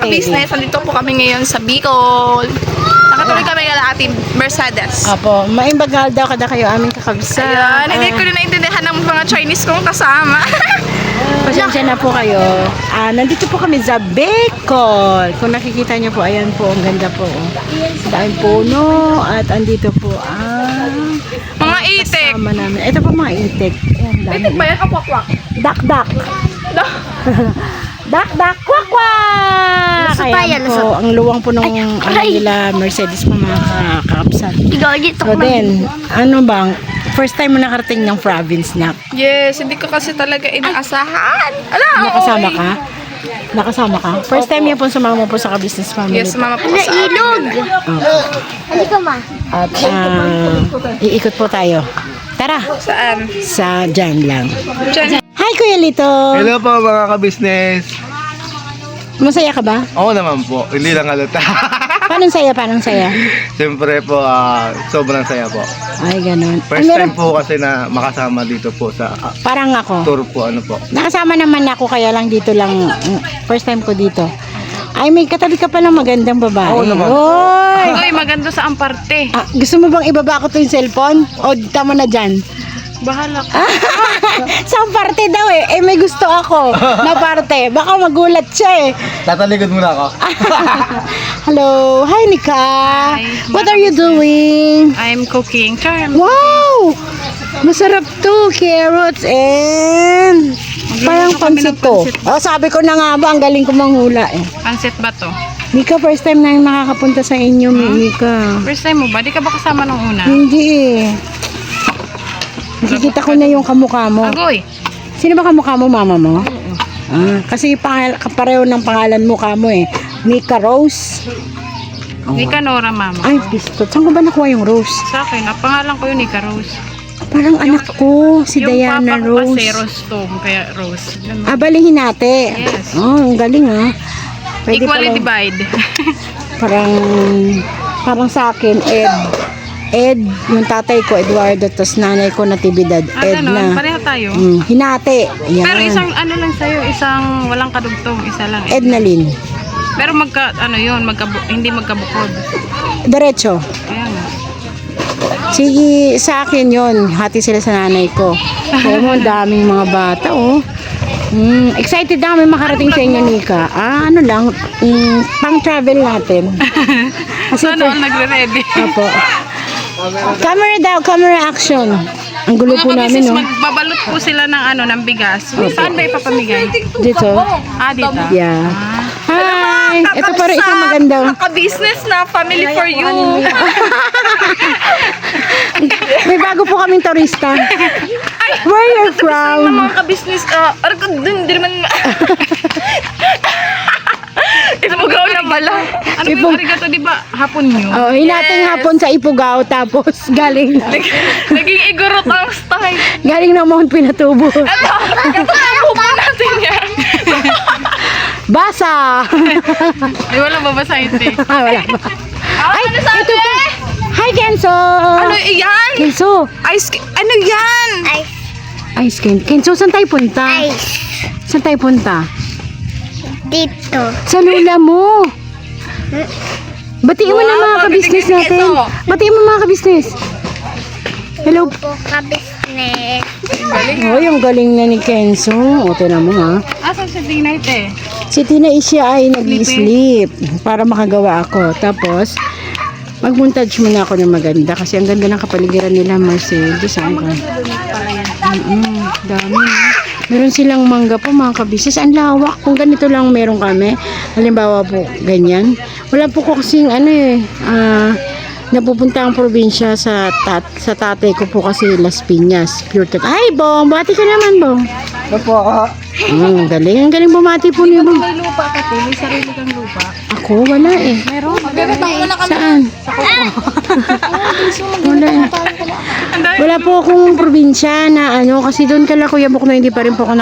ka-business, nandito po kami ngayon sa Bicol. Nakatuloy kami kala Ate Mercedes. Apo, maimbagal daw kada kayo aming kakabsa. Ayan, hindi ko rin naintindihan ng mga Chinese kong kasama. Pasensya na po kayo. Nandito po kami sa Bicol. Kung nakikita niyo po, ayan po, ang ganda po. Dahil puno at andito po ang Mga itik. kasama namin. Ito po mga itik. Ayan, dami. Itik ba yan? Kapwakwak. Dak-dak. Dak-dak, kwak-kwak! Lusot Ayan tayo, po, lusot. ang luwang po nung nila Mercedes po mga kakapsan. Ikaw, dito So then, ano bang, first time mo nakarating ng province na? Yes, hindi ko kasi talaga inaasahan. Ala, Nakasama oy. ka? Nakasama ka? First time yan po sumama po sa ka-business family. Yes, mama po Ano, sa akin. ilog? Hindi ka ma. At iikot po tayo. Tara, Saan? sa dyan lang. Diyan. Hi Kuya Lito! Hello po mga ka-business. Masaya ka ba? Oo naman po, hindi lang halata. Paano saya? Paano saya? Siyempre po, sobrang saya po. Ay, ganun. First Ay, meron- time po kasi na makasama dito po sa Parang ako. tour po, ano po. Nakasama naman ako kaya lang dito lang. First time ko dito. Ay, may katabi ka palang magandang babae. Oo naman. Oy! Uy, maganda sa amparte. Gusto mo bang ibaba ko to yung cellphone? O tama na dyan? Bahala ka. Sa parte daw eh. Eh, may gusto ako na parte. Baka magulat siya eh. Tatalikod muna ako. Hello. Hi, Nika. Hi. What are you doing? I'm cooking. Charm. Wow! Masarap to. Carrots and parang kami ng pansit to. pansit. Oh, sabi ko na nga ba, ang galing ko manghula eh. Pansit ba to? Mika, first time na yung makakapunta sa inyo, Mika. First time mo ba? Di ka ba kasama nung una? Hindi eh. Nakikita ko na yung kamukha mo. Agoy. Sino ba kamukha mo, mama mo? Kasi kapareho ng pangalan mo kamo eh. Mika Rose. Ni Canora, mama. Ay, pistot. Saan ko ba nakuha yung Rose? Sa akin, ang pangalan ko yun, Nika Rose. Parang anak ko, si yung Diana papa ko Rose. kasi Rose Tom, kaya Rose. Ganun. Balihin natin. Yes. Oh, ang galing ah. Pwede Equally pala- divide. Parang sa akin, Ed, yung tatay ko, Eduardo, tapos nanay ko, Natividad, Ganun, Edna. pareho tayo. Hinati. Yan. Pero isang ano lang sa'yo, isang walang kadugtong, isa lang. Ednalyn. Pero hindi magkabukod. Diretso. Kaya nga. Sige, sa akin yon, hati sila sa nanay ko. Kaya mo, daming mga bata, oh. Excited na kami makarating sa inyo, Nika. Ano lang, pang travel natin. Kasi Ano ang nagre-ready? Opo. Camera daw, camera action. Ang gulo po Mga namin, kabisnes, no? magbabalot po sila ng bigas. Saan ba ipapamigay? Dito. Dito. Yeah. Hi! Ito pa rin isang maganda. Ka-business na family for you. May bago po kaming turista. Where are you Ng from? mga ka-business, hindi naman. Ipugaw na pala. Ano ba yung arigato, di ba? Hapon nyo. Oh, hinating hapon sa Ifugao, tapos galing Naging igorot ang style. ng Mount Pinatubo. Ito po natin yan. Basa! Ay, wala babasahin, te. Wala ba? Ay, ano sabi? Ito po. Hi, Kenzo! Ano yan? Kenzo! Ano yan? Ice cream. Kenzo, saan tayo punta? Ice. Saan tayo punta? Dito. Sa lula mo. Batiin mo na mga Wow, ka-business magaling natin. Kenzo. Batiin mo mga ka-business. Hello. Po ka-business. Oh, yung galing na ni Kenzo. O, tinan mo ha. Asan si Dinay, te? Si Tina Isya ay nag-sleep para makagawa ako. Tapos, mag-montage muna ako ng maganda kasi ang ganda ng kapaligiran nila, Mercedes. Dami. Meron silang mangga po, mga kabisis. Ang lawak. Kung ganito lang meron kami, halimbawa po, ganyan. Wala po ko kasing napupunta ang probinsya sa tatay ko po kasi Las Piñas. Pure tat. Ay, Bong! Bati ka naman, Bong. Ano po ako? Ang galing. Ang galing bumati po niyo, Bong. May lupa ka, te. May sarili kang lupa. Ako, wala eh. Meron. Saan? Wala eh. Wala po akong probinsya na kasi doon kala Kuya Bok na hindi pa rin po ako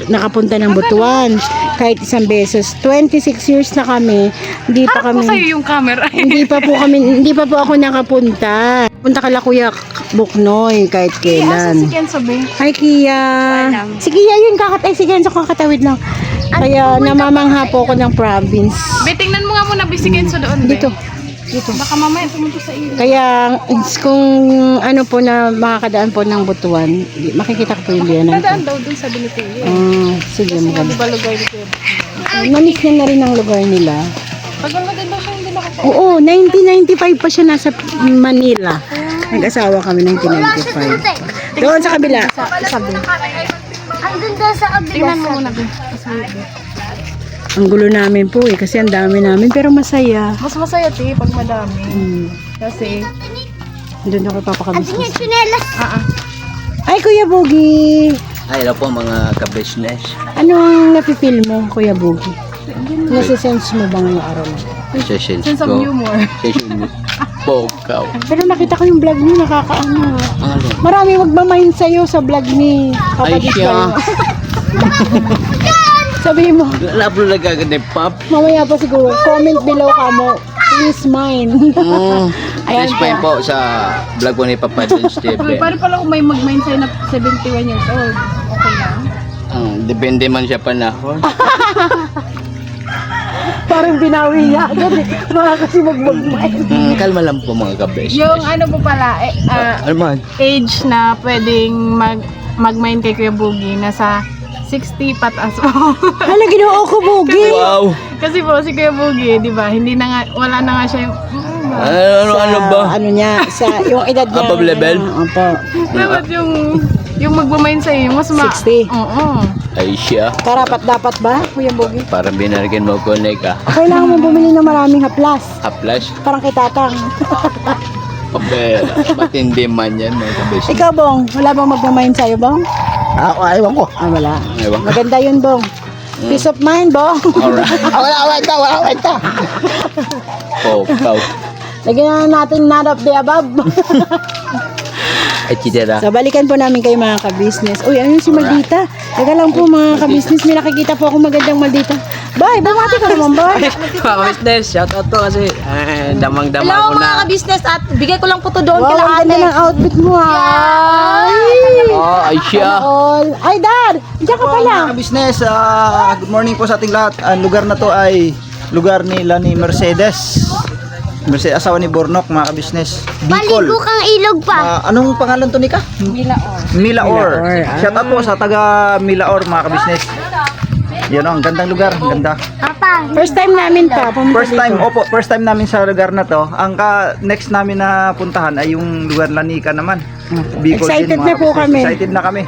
nakapunta ng Butuan. Kahit isang beses. 26 years na kami. Hindi pa Harap mo kami. sa'yo yung camera. Hindi pa po ako nakapunta. Punta kala Kuya Buknoy kahit kailan. Kenzo, be? Hi, Kia. Si Kia yun, si Kenzo kakatawid lang. Kaya namamangha po ako ng province. Be, tingnan mo nga muna, bisikin sa doon, be. Dito. Baka mamaya pumunta sa iyo. Kaya kung ano po na makakadaan po ng Butuan, makikita ko po yung biyanan ko. Nadaan daw dun sa Binitiyo. Sige, Kasi nga, maganda. di ba lugar ni Kuya? Namiss niya na rin ang lugar nila. Tagal na din daw siya hindi nakapa. Oo, 1995 pa siya nasa Manila. Nag-asawa kami 1995. Doon sa kabila. Sabi. Andun daw sa kabila. Tingnan mo muna, be. Ang gulo namin po kasi ang dami namin pero masaya. Mas masaya, te, pag madami. Kasi, Doon ako Andun papakabis. yung chinelas. Ay, Kuya Bugi! Ay, hello po mga ka-business. Ano ang napipil mo, Kuya Bugi? Nasisense mo ba ngayong araw na? Sessions sense of ko. humor. Sessions. Pokaw. Pero nakita ko yung vlog niyo, nakakaano. Ano? Marami magmamind sa'yo sa vlog ni Papa Ay, siya. Sabihin mo, Lablo na kagad ni Pop. mamaya pa siguro, comment below ka mo, please mine. Ayan Please pa po sa vlog ko ni Papa Jones TV. Uy, paano pala kung may mag-mind sa'yo na 71 years old? Okay lang. Depende man siya panahon. Parang binawi niya agad eh. Mga kasi magmagmind. Kalma lang po mga ka-business. Yung ano po pala, Ano man? age na pwedeng mag-mind kay Kuya Bugi, nasa 60 pataas po. Hala, ginoo ko, Bugi. Wow! Kasi po si Kuya Bugi, di ba, hindi na nga, wala na nga siya yung, Ano ba? Ano niya, sa yung edad niya. Above level? Opo. dapat yung mag-mind sa'yo, yung mas 60. Oo. Ay siya. Karapat dapat ba, Kuya Bugi? Parang binarigyan mo ko na ka. Kailangan mo bumili ng maraming haplas. Haplas. Parang kay Tatang. Pabera. Matindi man yan mga ka-business. Ikaw, Bong, wala bang magmamind sa'yo, Bong? Ewan ko. Ah, wala. Ewan ko. Maganda yun, Bong. Peace of mind, Bong. Alright. Wala ka. Pokaw. Lagyan na natin none of the above. Ay, chidera. So, balikan po namin kayo mga ka-business. Uy, ayun si Maldita. Teka lang po mga ka-business. May nakikita po ako magandang Maldita. Bye, bumati ka naman, bye. Mga business, shout out to kasi damang-dama ko na. ka-business at bigay ko lang po to doon Wow, ang ganda ng outfit mo, ha. Oh, ay siya. All. Ay, Dad! Diyan ka pala. Mga business, good morning po sa ating lahat. Ang lugar na to ay lugar nila ni Mercedes. Mercedes, asawa ni Bornok, mga ka-business. Bicol. Maligo kang ilog pa. Anong pangalan to, Nika? Milaor. Milaor. Shout out po sa taga Milaor, mga ka-business. Yan o, ang gandang lugar, ang ganda. Papa. First time namin pa. pumunta First time, dito. opo, first time namin sa lugar na to. Ang next namin na puntahan ay yung lugar Lanika naman. Bicol Excited din, na mga po kapatid. kami. Excited na kami.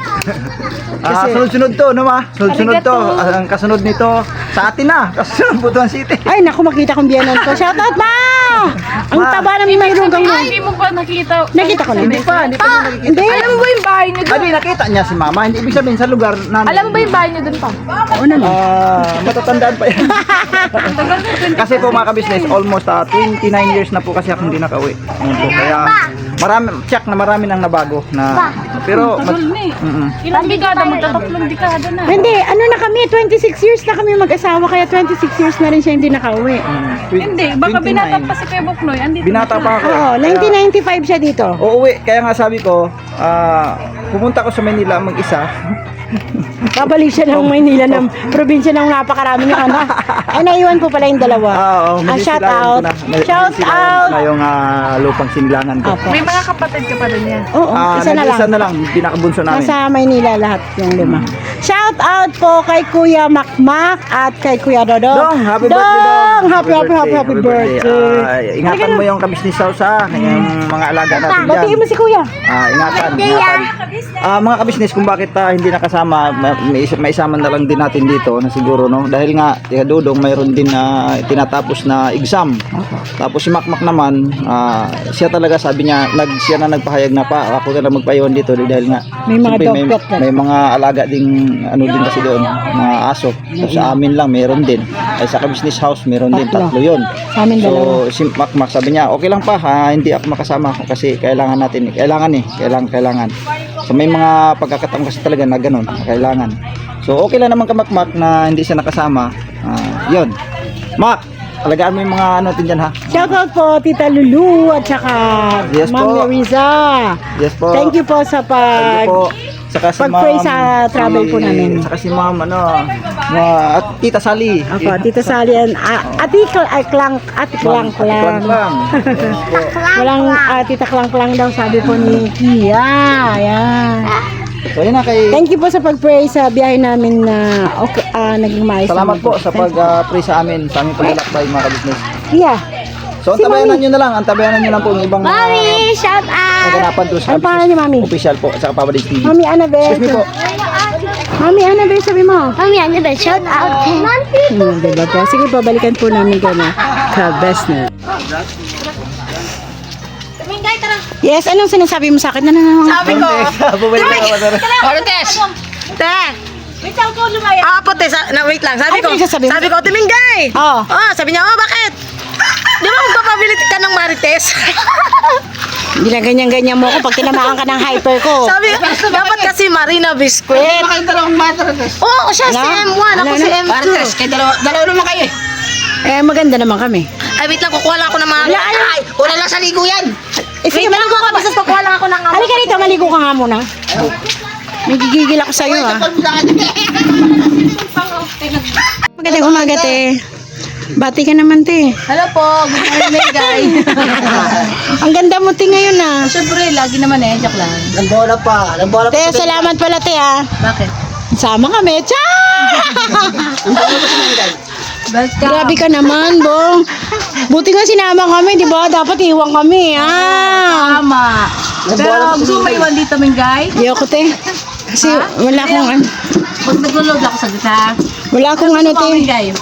Kasi- Sunod-sunod to, no ma? Sunod-sunod to. Ang kasunod nito sa atin na. Kasunod Butuan City. Ay, naku, makita kong biyanan ko. Shout out, Ma! Ang Ma. taba ng mayroong mo. Hindi mo pa nakita. Nakita ko na. Hindi pa nakikita. Hindi. Alam mo ba yung bahay niyo doon? Hindi, nakita niya si mama. Hindi ibig sabihin sa lugar namin. Alam mo ba yung bahay niyo doon pa? Oo naman. Matatandaan pa yan. Kasi po mga ka-business, almost 29 years na po kasi ako hindi nakauwi. Ano po, kaya marami nang nabago na pero Tagal na eh. Ilang dekada? Magtatatlong dekada na. Hindi, ano na kami, 26 years na kami mag-asawa, kaya 26 years na rin siya hindi nakauwi. Hindi, baka binata pa si Kuya Buknoy. Andito Binata pa ako. Oo, 1995 siya dito. Uuwi, kaya nga sabi ko, pumunta ko sa Manila mag-isa. Babalik siya ng Maynila ng probinsya ng napakaraming anak. Ay, naiwan po pala yung dalawa. Shout out. Shout out. Na yung lupang sinilangan ko. Opo. May mga kapatid ka pa rin yan. Oo, isa na lang. Isa na lang, pinakabunso namin. Nasa Maynila lahat yung lima. Shout out po kay Kuya Makmak at kay Kuya Dodong. Dong, happy birthday, Dong. Happy birthday. Ingatan mo yung ka-business house ha, yung mga alaga natin dyan. Batiin mo si Kuya. Ingatan. Mga ka-business, kung bakit hindi nakasama, may isama na lang din natin dito na siguro, no? Dahil nga, Tia Dudong, mayroon din na tinatapos na exam. Tapos si Makmak naman, siya talaga sabi niya, siya na nagpahayag na pa, ako na lang magpaiwan dito dahil nga, May mga siyempre, dog pet na. may mga alaga ding ano din kasi doon, mga aso. So, sa amin lang meron din. Ay sa business house meron din, Tatlo. 3 'yon. Sa amin dalawa. So si Makmak sabi niya, okay lang pa hindi ako makasama kasi kailangan natin, kailangan. So may mga pagkakataon kasi talaga na ganun, kailangan. So okay lang naman ka Makmak na hindi siya nakasama. 'Yon. Mak, alagaan mo yung mga ano natin dyan ha. Shout out po Tita Lulu at saka Yes Ma'am po. Mariza. Yes po. Thank you po sa Thank you po. Saka si Pag-pray sa travel po namin. Saka si ma'am, at Tita Sally. Ako, Tita Sally, Ate Klang Klang Klang. lang. Walang Tita Klang Klang daw, sabi po ni Kia. Ayan. So yun na kay... Thank you po sa pag-pray sa biyahe namin na naging maayos. Salamat naman po sa pag-pray sa amin, sa aming paglalakbay mga ka-business. Kia, So ang tabayanan nyo na lang, po yung ibang Mami, shout out! naganapan doon sa ano pangalan niyo, Mami? official po, sa Pabalik TV. Mami Annabelle. Excuse me po. Mami Annabelle, sabi mo. Mami, ano ba? Shout out! Diba po? Sige, babalikan po namin ka na ka-best na. Yes, anong sinasabi mo sa akin? Sabi ko, Bumalik na ako. Marites! Te! Wait lang ko lumaya. Puti, wait lang. Sabi Ay, ko, pinagsasabi mo? sabi ko, Timinggay! Oo. Sabi niya, bakit? Di ba magpapability ka ng Marites? Hindi na ganyan-ganyan mo ako pag tinamaan ka ng hyper ko. Sabi ko, dapat kasi Marina Biscuit. Bakit dalawang Marites? Oo, siya si Ano? M1, ako Ano, si ano? M2. Marites, kaya dalawa naman kayo eh. Maganda naman kami. Ay, wait lang, kukuha lang ako ng mga... Wala, ano? Ay, wala lang sa ligo yan. Sige, Wait lang, maligo ka ba? basta kukuha lang ako ng... Halika rito, maligo ka nga muna. May gigigil ako sa'yo, ha. Magandang umaga, te. Bati ka naman, te. Hello po, good morning guys. Ang ganda mo, te, ngayon, ha. Siyempre, lagi naman joke lang. Lambola pa. Te, salamat pala, te, ha. Bakit? Sama kami. Cha! Grabe ka naman, Bong. Buti nga sinama kami, di ba? Dapat iwan kami, ha. Tama. Pero gusto mo maiwan dito, Mingay? Ayoko, te. Kasi wala akong ano. Pag nag-load ako sa gita. Wala akong ano, te. Mingay?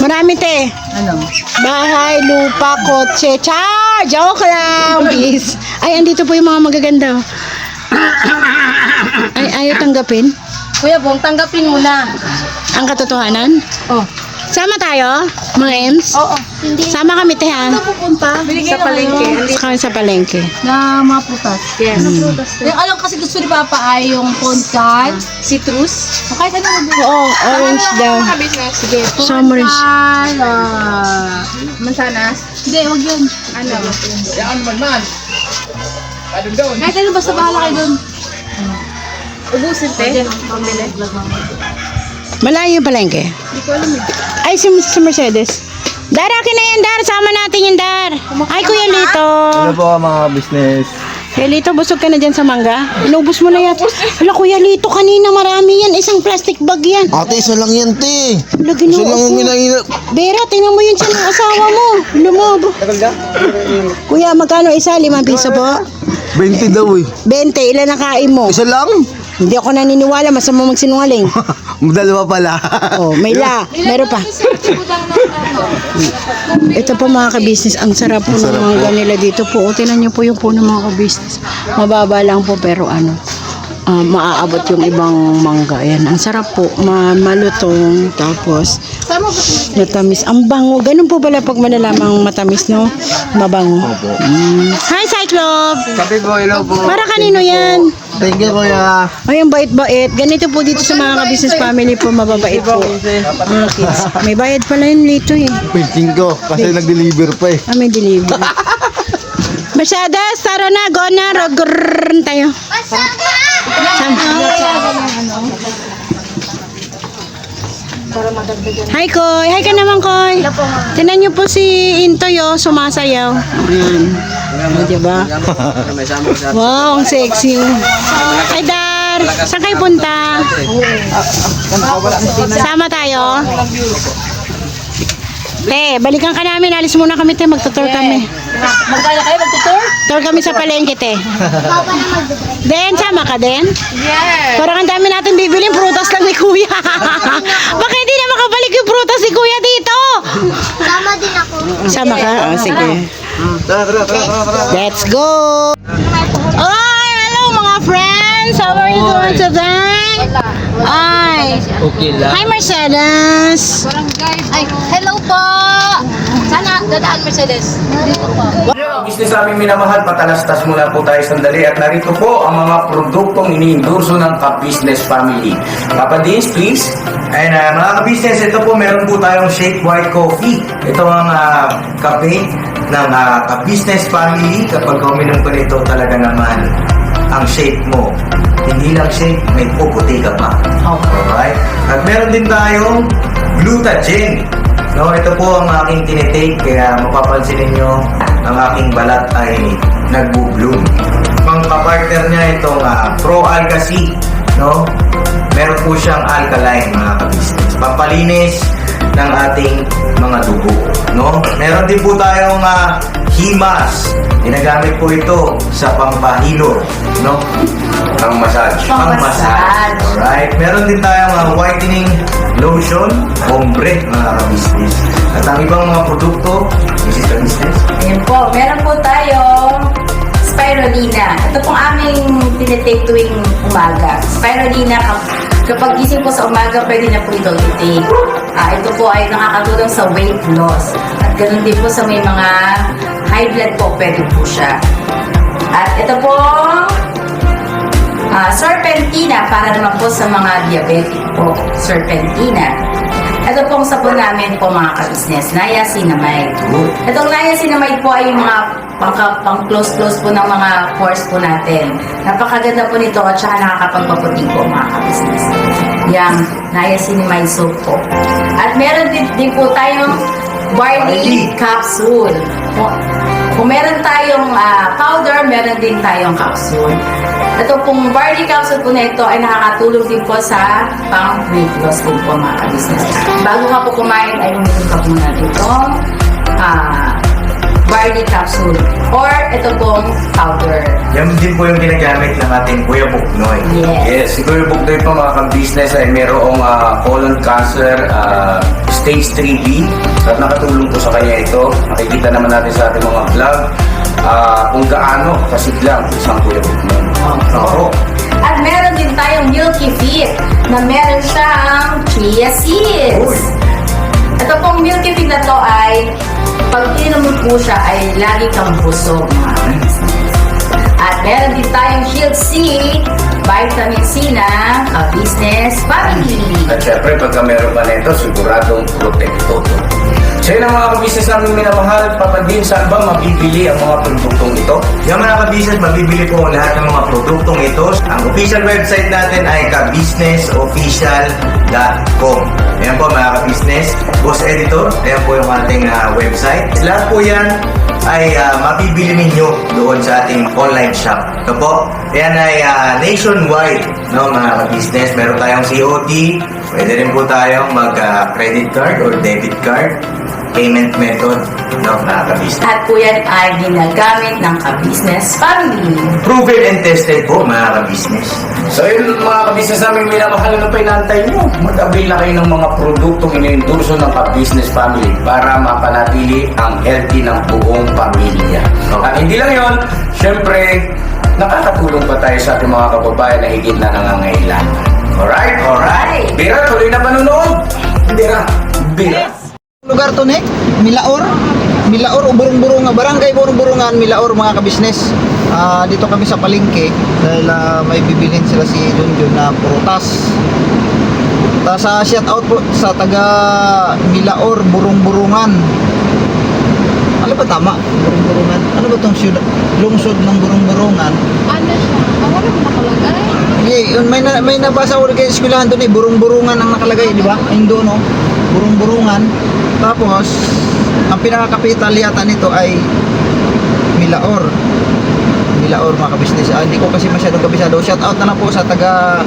Marami, te. Ano? Bahay, lupa, kotse. Cha! Joke lang, please. Ay, andito po yung mga magaganda. Ay, ayaw tanggapin. Kuya Bong, tanggapin mo na. Ang katotohanan. Oh. Sama tayo, mga Ems. Oo. Sama kami, te, ha. Pupunta sa palengke. Sa kami sa palengke. Na mga prutas. Yes. Yung alam kasi gusto ni Papa ay yung poncan, citrus. O kahit ano mo. Oo, orange daw. Sige. Summers. Poncan, mansanas. Hindi, wag yun. Ano? Yan naman man. Adun doon. Kahit ano, basta bahala kayo dun. Ubusin, te. Pambili. Malayo yung palengke. Hindi ko alam eh. Ay, si Mercedes. Dar, akin na yan, Dar. Sama natin yung Dar. Ay, Kuya Lito. Ano po mga business? Kuya Lito, busog ka na dyan sa mangga? Inubos mo na yan. Wala, Kuya Lito, kanina marami yan. Isang plastic bag yan. Ate, isa lang yan, te. Lagi Isa lang ang Bera, tingnan mo yun siya ng asawa mo. Lumabo. Kuya, magkano isa? 5 piso po? 20 daw eh. 20, ilan ang kain mo? Isa lang? Hindi ako naniniwala, masama magsinungaling. Dalawa pala. Oh, meron pa. Ito po mga ka-business, ang sarap po ng mangga nila dito po. O, tinan niyo po yung puno mga ka-business. Mababa lang po pero maaabot yung ibang mangga. Ayan, ang sarap po. Malutong, tapos matamis. Ang bango. Ganun po pala pag malalamang matamis, no? Mabango. Hi, Cyclops! Kape po, hello po. Para kanino yan? Thank you, kuya. Ay, ang bait-bait. Ganito po dito sa mga ka-business family po, mababait po. Mga kids. May bayad pala yun dito eh. Pinting ko, kasi nag-deliver pa eh. May delivery. Mercedes, tara na, go na, rogrrrrn tayo. Saan? Hi, Koy. Hi ka naman, Koy. Tinan niyo po si Intoy, sumasayaw. Ayan. O, diba? Wow, ang sexy. Hi, Dar. Saan kayo punta? Sama tayo? Te, balikan ka namin. Alis muna kami, te. Magtutour kami. Magkala kayo magtutur? Tour kami sa palengke, te. Den, sama ka, Den? Yes. Parang ang dami natin bibiling prutas lang ni Kuya. Baka hindi na makabalik yung prutas ni Kuya dito. Sama din ako. Sama ka? Oh, sige. Let's go! Oh, hello mga friends! How are you doing today? Ay! Okay lang. Hi, Mercedes! Ay, hello po! Sana dadaan Mercedes. Dito po. Business namin minamahal, patalastas muna po tayo sandali at narito po ang mga produktong iniendorso ng Ka-Business Family. Papadins, please. And mga ka-business, ito po meron po tayong Shake White Coffee. Ito ang kape ng Ka-Business Family. Kapag uminom ko nito talaga naman ang shake mo hindi lang shake, may puputi ka pa. Alright? At meron din tayong Glutagen. No, ito po ang aking tinitake, kaya mapapansin ninyo ang aking balat ay nagbo-bloom. Pang-partner niya itong Pro Alka C, no? Meron po siyang alkaline, mga ka-business. Pampalinis ng ating mga dugo, no? Meron din po tayong Himas. Ginagamit po ito sa pampahilo, no? Ang massage. Pang-massage. Alright. Meron din tayong whitening lotion, ombre, mga ka-business. At ang ibang mga produkto, Mrs. Ka-business. Ayan po, meron po tayong spirulina. Ito pong aming tinitake tuwing umaga. Spirulina, kapag gising po sa umaga, pwede na po ito i-take. Ito po ay nakakatulong sa weight loss. At ganun din po sa may mga high blood po, pwede po siya. At ito po, serpentina, para naman po sa mga diabetic po. Serpentina. Ito pong sabon namin po, mga ka-business, niacinamide. Itong niacinamide po ay yung mga pang-close-close po ng mga pores po natin. Napakaganda po nito at saka nakakapagpaputi po, mga ka-business. Yung niacinamide soap po. At meron din po tayong barley capsule. Kung meron tayong powder, meron din tayong capsule. Ito pong barley capsule po na ito ay nakakatulong din po sa pang-weight loss din po, mga ka-business. Bago ka po kumain ay uminom ka muna itong barley capsule or ito pong powder. Yan din po yung ginagamit ng ating Kuya Buknoy. Yes. Si Kuya Buknoy po, mga ka-business, ay mayroong colon cancer stage 3B at nakatulong po sa kanya ito. Nakikita naman natin sa ating mga vlog kung gaano kasiglang isang Kuya Buknoy. At meron din tayong Milky Fit na meron siyang chia seeds. Ito pong Milky Fit na to ay pag inom mo po siya ay lagi kang busog, mga ka-business. At meron din tayong Shield C, vitamin C na business family. At syempre, pagka meron ka nito, siguradong protekto. So yun ang mga ka-business namin minamahal. Papadin, saan ba mabibili ang mga produktong ito? Yung mga ka-business, mabibili po ang lahat ng mga produktong ito. Ang official website natin ay kabusinessofficial.com. Ayan po, mga ka-business. Boss Editor, ayan po yung ating website. Lahat po yan ay mabibili ninyo doon sa ating online shop. Ito po, yan ay nationwide, no, mga ka-business. Meron tayong COD, pwede rin po tayong mag-credit card or debit card payment method, no, mga ka-business. At po yan ay ginagamit ng ka-business family. Proven and tested po, mga ka-business. So yun, mga ka-business namin minamahal, ano pa inaantay nyo? Mag-avail na kayo ng mga produktong iniendorso ng ka-business family para mapanatili ang healthy ng buong pamilya. At hindi lang yun, syempre, nakakatulong pa tayo sa ating mga kababayan na higit na nangangailangan. Alright? Alright. Bira, tuloy na panunood. Bira. Lugar to, Nek? Milaor o Burong-Burungan, Barangay Burong-Burungan, Milaor, mga kabisnes. Dito kami sa palengke dahil may bibilhin sila si Junjun na prutas. Tapos shout out po sa taga Milaor, Burong-Burungan. Ano ba tama? Burong-Burungan. Ano ba tong lungsod ng Burong-Burungan? Ano siya? Wala mo nakalagay. Yun, may nabasa ko kay eskwelahan doon Burong-Burungan ang nakalagay, di ba? Ayun doon, no? Burong-Burungan. Tapos, ang pinaka-capital yata nito ay Milaor. Milaor, mga kabisnes. Hindi ko kasi masyadong kabisado. Shout out na lang po sa taga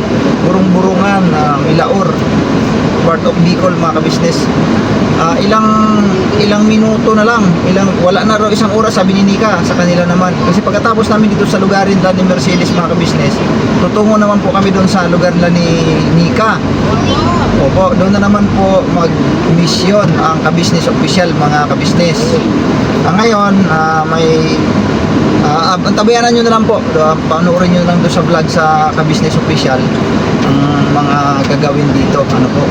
Burong-Burungan, Milaor. Part of Bicol, mga kabisnes. Ilang minuto na lang, wala na raw isang oras, sabi ni Nika sa kanila naman. Kasi pagkatapos namin dito sa lugar rin ni Mercedes, mga kabisnes, tutungo naman po kami doon sa lugar nila ni Nika. Opo, doon na naman po mag-mission ang kabisnes official, mga kabisnes. Ngayon, tabayanan nyo na lang po, panoorin nyo na lang doon sa vlog sa kabisnes official ang mga gagawin dito, ano po.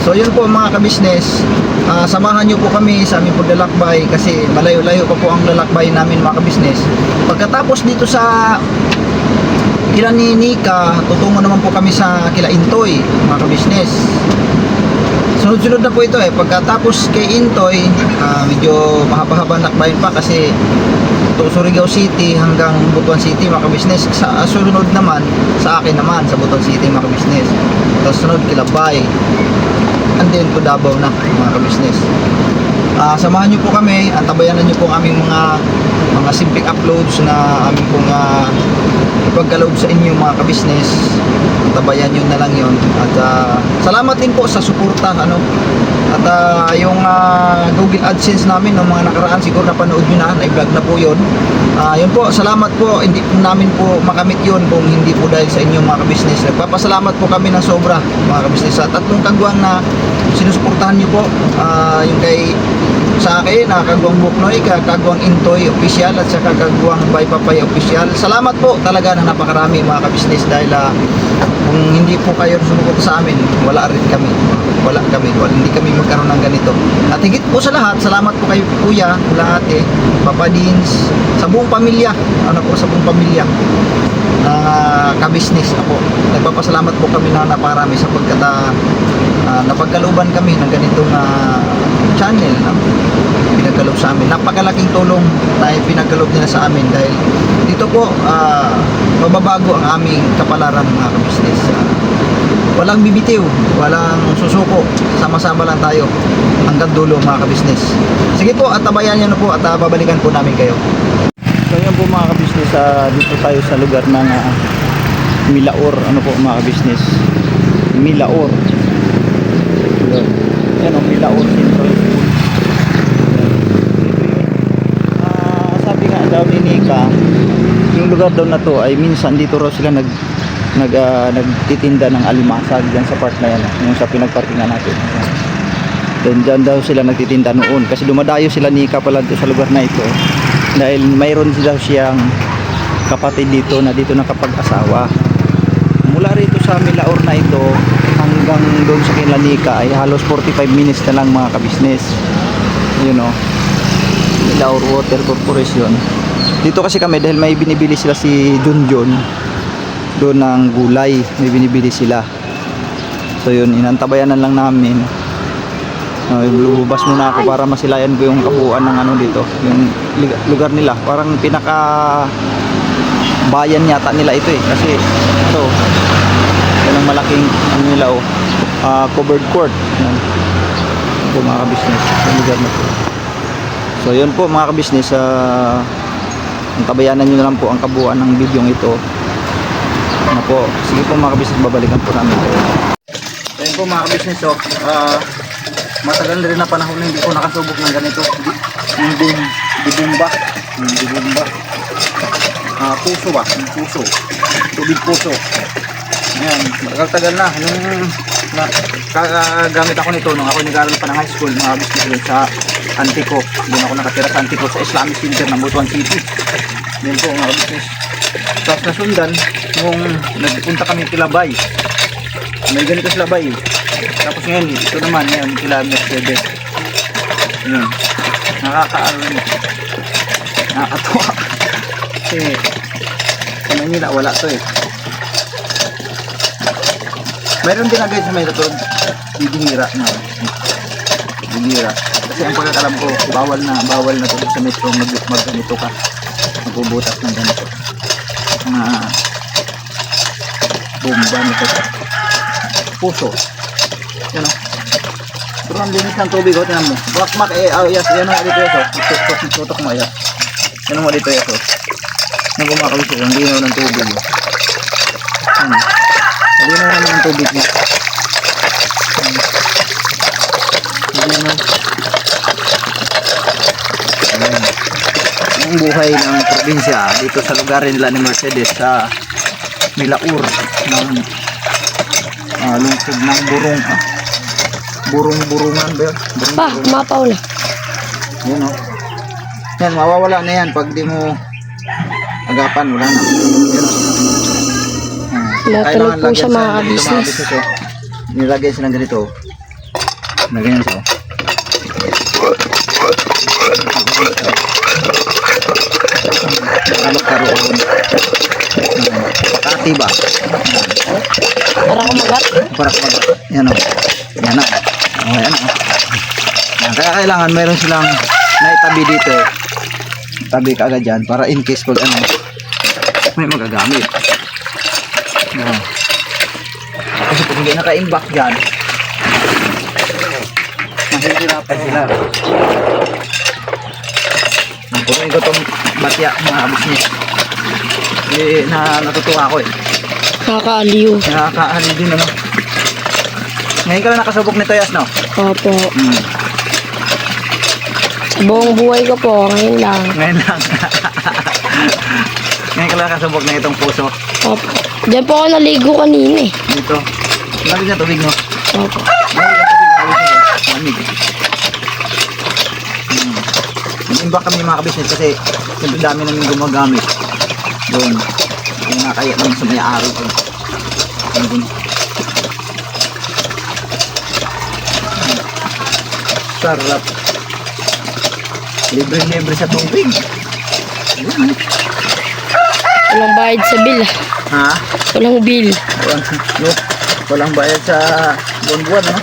So yun po, mga kabisnes, samahan nyo po kami sa aming paglalakbay kasi malayo-layo pa po ang lalakbay namin, mga kabisnes. Pagkatapos dito sa kila ni Nika, tutungo naman po kami sa kila Intoy, mga kabisnes. Sunod-sunod na po ito Pagkatapos kay Intoy, medyo mahaba-haba lakbayin pa kasi Surigao City hanggang Butuan City mga kabisnes. Sa sunod naman sa akin naman sa Butuan City mga kabisnes. Tapos sunod Kilabay. And then to Davao na mga kabisnes. Samahan niyo po kami, antabayanan niyo po ang aming mga simple uploads na aming pong ipagkaloob sa inyo mga kabisnes. Antabayan niyo na lang yon. At salamat din po sa suporta at yung Google AdSense namin ng mga nakaraan, siguro napanood niyo na, i-vlog na po yun. Yun po, salamat po, hindi po namin po makamit yun kung hindi po dahil sa inyo mga kabisnes. Nagpapasalamat po kami ng sobra mga kabisnes. At tatlong kagwang na sinusuportahan niyo po, yung kay sa akin, Kagwang Buknoy, Kagwang Intoy Official at saka Kagwang Baypapay Official. Salamat po talaga na napakarami mga kabisnes dahil kung hindi po kayo sumuporta sa amin, wala rin kami. Hindi kami magkaroon ng ganito. At higit po sa lahat, salamat po kay Kuya, lahat Papa Dins, sa buong pamilya, sa buong pamilya ng kabisnes ako. Nagpapasalamat po kami na napakarami sapagkat napagkalooban kami ng ganitong channel na pinagkaloob sa amin. Napakalaking tulong na pinagkaloob nila sa amin dahil dito po mababago ang aming kapalaran mga kabisnes. Walang bibitiw, walang susuko, sama-sama lang tayo hanggang dulo mga kabisnes. Sige po, at tabayan niyo na po at babalikan po namin kayo. So yan po mga kabisnes, dito tayo sa lugar ng Milaor, po mga kabisnes, Milaor. Yan o, Milaor Central School. Sabi nga daw ni Nika, yung lugar daw na to ay minsan dito raw sila nagtitinda ng alimasag dyan sa part na yan, yung sa pinagparkingan natin. Then dyan daw sila nagtitinda noon kasi dumadayo sila Nika pala sa lugar na ito dahil mayroon daw siyang kapatid dito na dito nakapag-asawa. Mula rito sa Milaor na ito hanggang doon sa kila Nika ay halos 45 minutes na lang mga kabisnes. You know, Milaor Water Corporation. Dito kasi kami dahil may binibili sila si Junjun doon ng gulay, may binibili sila. So yun, inantabayan na lang namin. Lubas muna ako para masilayan ko yung kabuuan ng dito, yung lugar nila. Parang pinaka bayan yata nila ito kasi ito yan ang malaking nila covered court. Yan po mga kabisnes yung lugar na ito. So yun po mga kabisnes, antabayanan nyo na lang po ang kabuuan ng bidyong ito. Po. Sige po mga kabisnes, babalikan po namin kayo. Ayun po mga kabisnes, matagal na rin na panahon na hindi ko nakasubok ng ganito. Dibumba. Puso ba? Puso. Tubig puso. Ayan, matagal na. Kakagamit ako nito nung ako nag-aaral pa ng high school mga kabisnes sa Antico. Doon ako nakatira sa Antico sa Islamic Center ng Butuan City. Yan po mga kabisnes. Tapos nasundan nung nagpunta kami Kilabay, may ganito sila bay. Tapos ngayon ito naman yan kila Mercedes. Yun, nakakatuwa kasi sa Manila wala to mayroon din agad sa may katulad bibihira kasi ang pagkakalam ko bawal na to sa metro ganito ka magbubutas ng ganito bomba nito puso yan o pero ang linis ng tubig tinan mo bakmak yes yan o dito yaso tutok mo yan yan mo dito yaso nang gumakawis ang linaw ng tubig yan linaw naman ng tubig mo linaw ang buhay ng probinsya dito sa lugar nila ni Mercedes sa Milaor ng lungsod ng burungan ba? Mapaw na. Yan o. Yan, mawawala na yan pag di mo agapan, wala na. Yan o. Natulog po siya mga kabisnes. Nilagay silang ganito. Nilagay siya. Ano karoon? Pakati ba? Para kumagat. Yan o. Yan o. Yan o. Kaya kailangan mayroon silang naitabi dito tabi ka agad dyan para in case pag ano, may magagamit. Yan. Kasi pag hindi naka-imbak dyan, mahihirapan sila. Punuin ko itong batya mga kabisnes. Natutuwa ako eh. Nakakaaliw. Nakakahalin din ano. Ngayon ka lang nakasubok nito, Yas, no? Opo. Hmm. Sa buong buhay ko po, ngayon lang. Ngayon lang. Ngayon ka lang nakasubok na itong puso. Opo. Diyan po ako naligo kanina eh. Dito. Lamig na tubig, no? Opo. Lamig na tubig. Lamig. Nag-imbak kami mga kabisnes kasi siyempre dami namin gumagamit. Doon. Yung nakaya naman sa may-ari ko. Doon. Sarap. Libre-libre sa tubig. Walang bayad sa bill ah. Ha? Walang bill. Walang bayad sa buwan-buwan, no?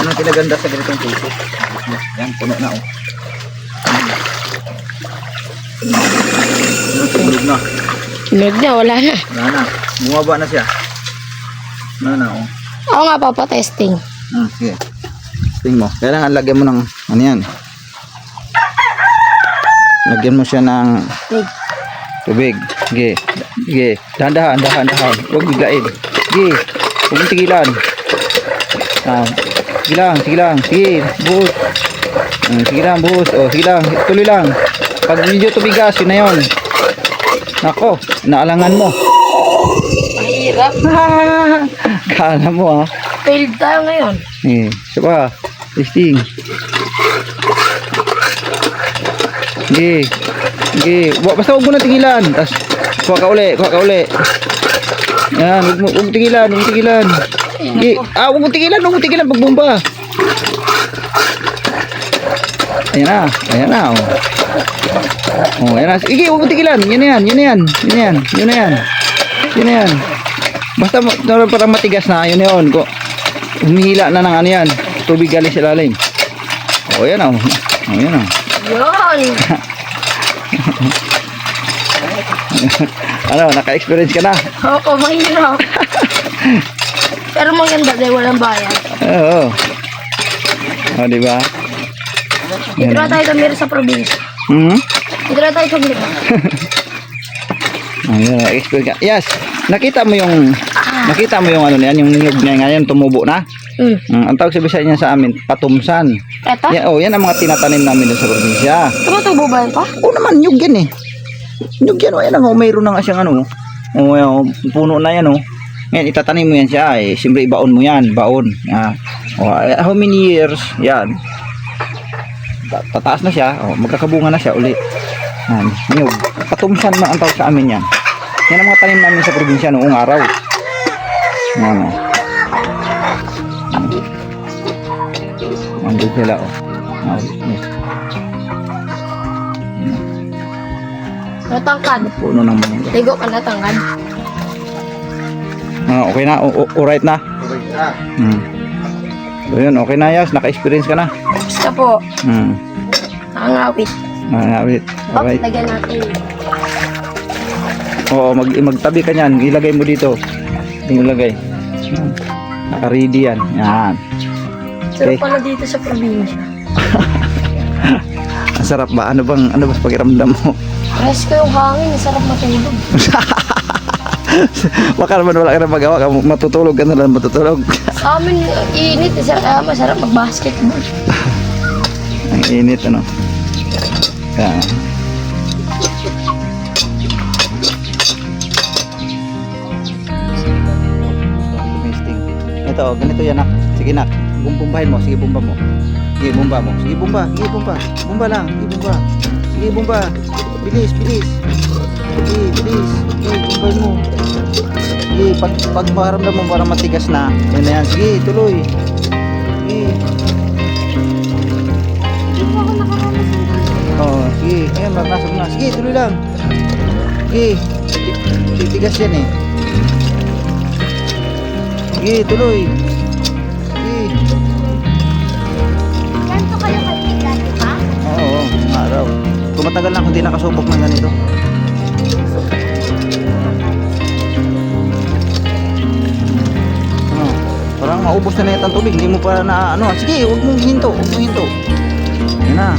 Anong pinaganda sa ganitong puso? Yan, puno na, oh. Tulog na. Tulog na, wala na. Wala na. Bumaba na siya. Wala na, oh. Ako nga papatesting. Sige. Tingin mo. Kailangan lagyan mo ng, ano yan? Lagyan mo siya ng tubig. Sige. Sige. Dahan-dahan. Huwag biglain. Sige. Huwag mong tigilan. Sige lang. Sige. Buhos. Sige lang, buhos. O, sige lang. Tuloy lang. Pag medyo tubigas, yun na yun. Nako. Naalangan mo. Mahirap. Kala mo, ha? Failed tayo ngayon. Isa pa. Testing. Sige. Basta huwag mo na tigilan. Tapos, kuha ka uli. Yan, huwag mo tigilan. Sige. Huwag mo tigilan pag bumba. Ayan na, oh. Oh, ayan na. Sige, huwag mo tigilan. Yun na yan. Basta parang matigas na, yun. Humihila na ng ano yan. Tubig galing sa ilalim. Oh, yan na, oh. Yun. Ano, naka-experience ka na? Opo, mahirap. Pero maganda dahil walang bayad. Oo. Oh, di ba? Dito na tayo tumira sa probinsya. Dito na tayo tumira. Ayun, experience ka. Yes, nakita mo yung ano niyan, yung niyog niya ngayon tumubo na. Ang tawag sa Bisaya niya sa amin, patumsan. Eto? Yan ang mga tinatanim namin doon sa probinsya. Tumutubo ba yun pa? Oo naman, nyug yan eh. Nyug yan, ayan ang mayroon na nga siyang ano. Ayan, puno na yan, oh. Ngayon, itatanim mo yan siya, eh. Siyempre, ibaon mo yan, baon. How many years? Yan. Tataas na siya, magkakabunga na siya uli. Yan, nyug. Patumsan man ang tawag sa amin yan. Yan ang mga tanim namin sa probinsya noong araw. Yan, oh. Andun sila, oh. Natangkad. Puno ng mga. Ligo ka natangkad. Okay na, alright na. So yun, okay na, Yas, naka-experience ka na. Basta po. Nakangawit. Nakangawit. Alright. Lagyan natin. Oo, magtabi ka niyan, ilagay mo dito. Ilagay. Naka-ready yan. Yan. Sarap pala dito sa probinsya. Ang sarap ba? Ano ba pakiramdam mo? Rest ko yung hangin, sarap matulog. Baka naman wala ka na magawa, matutulog ka na lang, matutulog. Sa amin, init, masarap mag-basketball. Ang init, ano. Yan. Ito, ganito yan, nak. Sige, nak. Bumbahin mo, sige, bumba mo. Sige, bumba mo. Sige, bumba. Bumba lang, sige, bumba. Sige, bumba. Bilis. Sige, bilis. Sige, bumbahin mo. Sige, pag maramdam mo parang matigas na, yan na yan. Sige, tuloy. Sige. Sige. Ayan, marasag na. Sige, tuloy lang. Sige. Titigas yan eh. Sige, tuloy. Sige. Ganito kayo katigas, ha? Oo, araw. matagal na akong hindi nakasubok ng ganito. Parang maubos na yata ang tubig, hindi mo pa na ano. Sige, huwag mong hinto, huwag mong hinto. Yan na.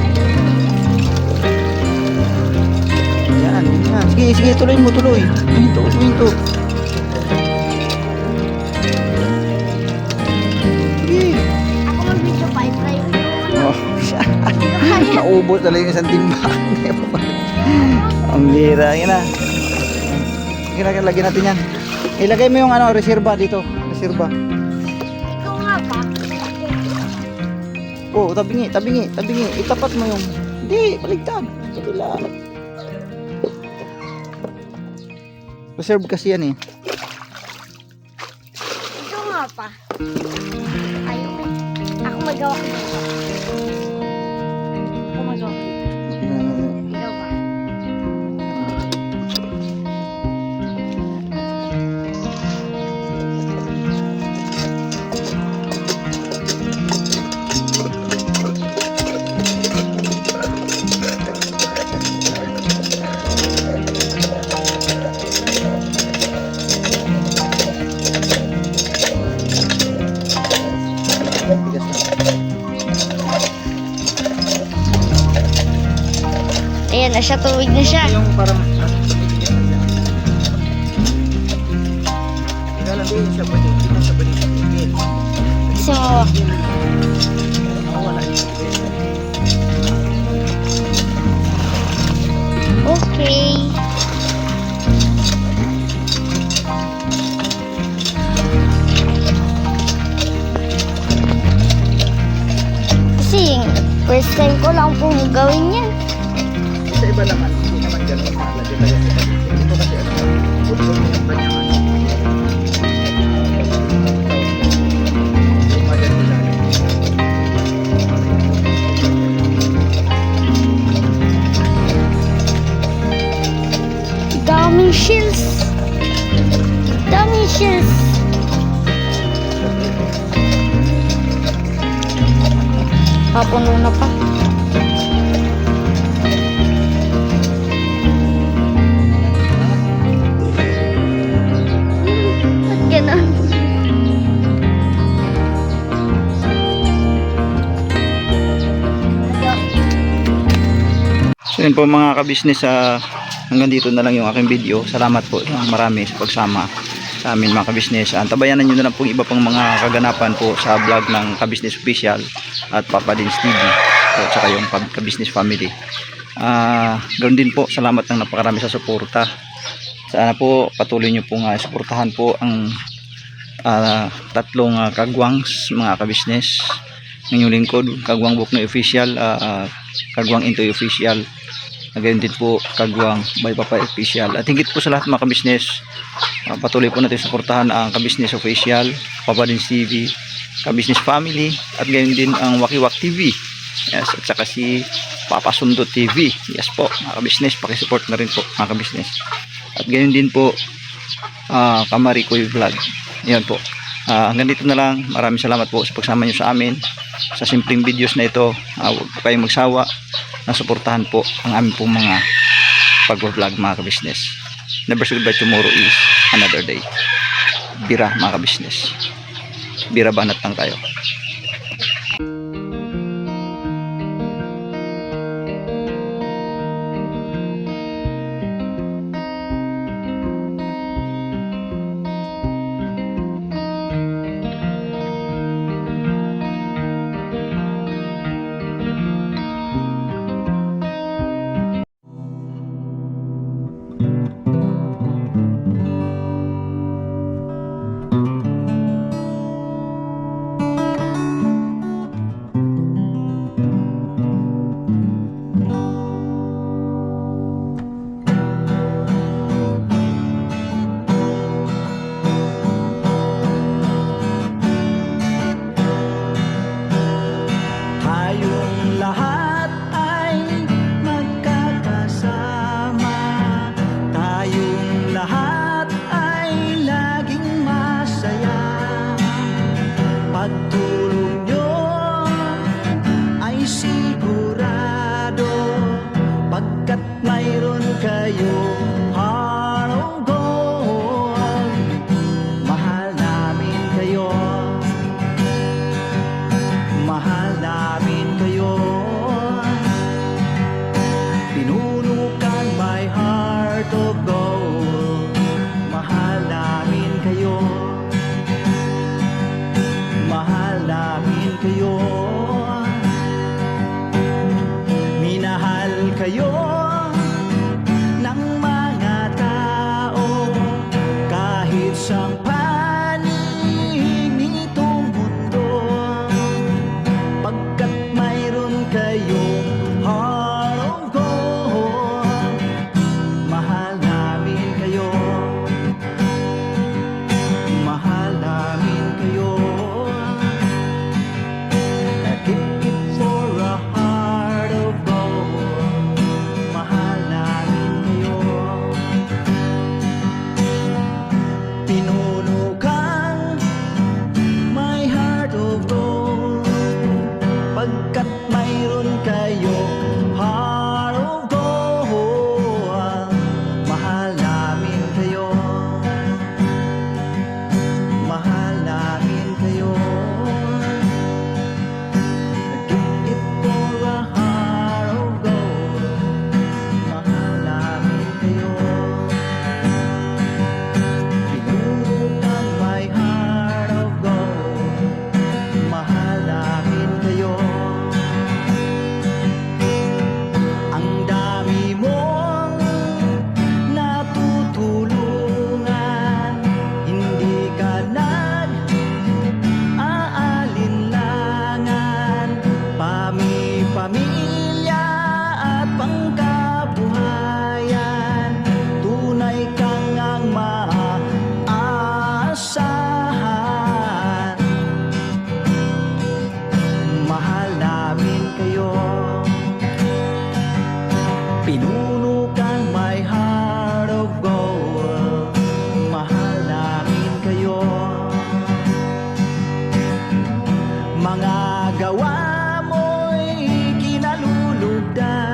Yan, yan. Sige, sige, tuloy mo, tuloy. Huwag mong hinto, huwag mong hinto. Sige. Ako mag-video pa, try mo. Oh. Naubos na lang yung isang timba. Ang bira, yan na. Sige, lagyan natin yan. Ilagay mo yung ano, reserva dito. Reserva. Ikaw nga pa. Oh, tabingi, tabingi, tabingi. Itapat mo yung... Hindi, baligtad. Kabila. Reserve kasi yan eh. Ikaw nga pa. Ayaw mo. Ako magawa ko dito. Ako magawa ko dito. Ikaw pa. Ayan na siya, tuwig na siya. Yung parang... Lalagay siya pa din. Hindi mo siya pa din tigil. So, Wala yung tigil. okay. Kasi, first time ko lang pong gawin yan. Sa iba naman, hindi naman ganun. Lagyan tayo sa pagkakas. Ito kasi ano, bulbul mo ng kanyang ano. Lumayan mo lang. Daming shells. Daming shells. Papuno na pa. Ba't ganun? So yun po mga kabisnes, hanggang dito na lang yung aking video. Salamat po marami sa pagsama sa amin mga kabisnes. Tabayanan nyo na lang pong iba pang mga kaganapan po sa vlog ng Kabisnes Official at Papa Dins TV at saka yung Kabisnes Family. Ganoon din po, salamat ng napakarami sa suporta. Sana po patuloy nyo pong suportahan po ang tatlong kagwangs mga kabisnes ng inyong lingkod, Kagwang Buknoy Official, Kagwang Intoy Official, gayon din po Kagwang by Papa Official. At higit po sa lahat mga kabisnes, patuloy po natin suportahan ang Kabisnes Official, Papa Dins TV, Kabisnes Family, at gayon din ang Wakiwak TV. Yes, at saka si Papa Sundot TV. Yes po mga kabisnes, pakisupport na rin po mga kabisnes. At gayon din po Kamarikoy Vlog. Yan po. Hanggang dito na lang. Maraming salamat po sa pagsama nyo sa amin sa simpleng videos na ito. Huwag po kayong magsawa na suportahan po ang aming pong mga pag-vlog mga kabisnes. Never say goodbye, tomorrow is another day. Bira mga kabisnes. Bira banat lang tayo. Pagtulong nyo ay sigurado pagkat mga gawa mo'y kinalulugdan.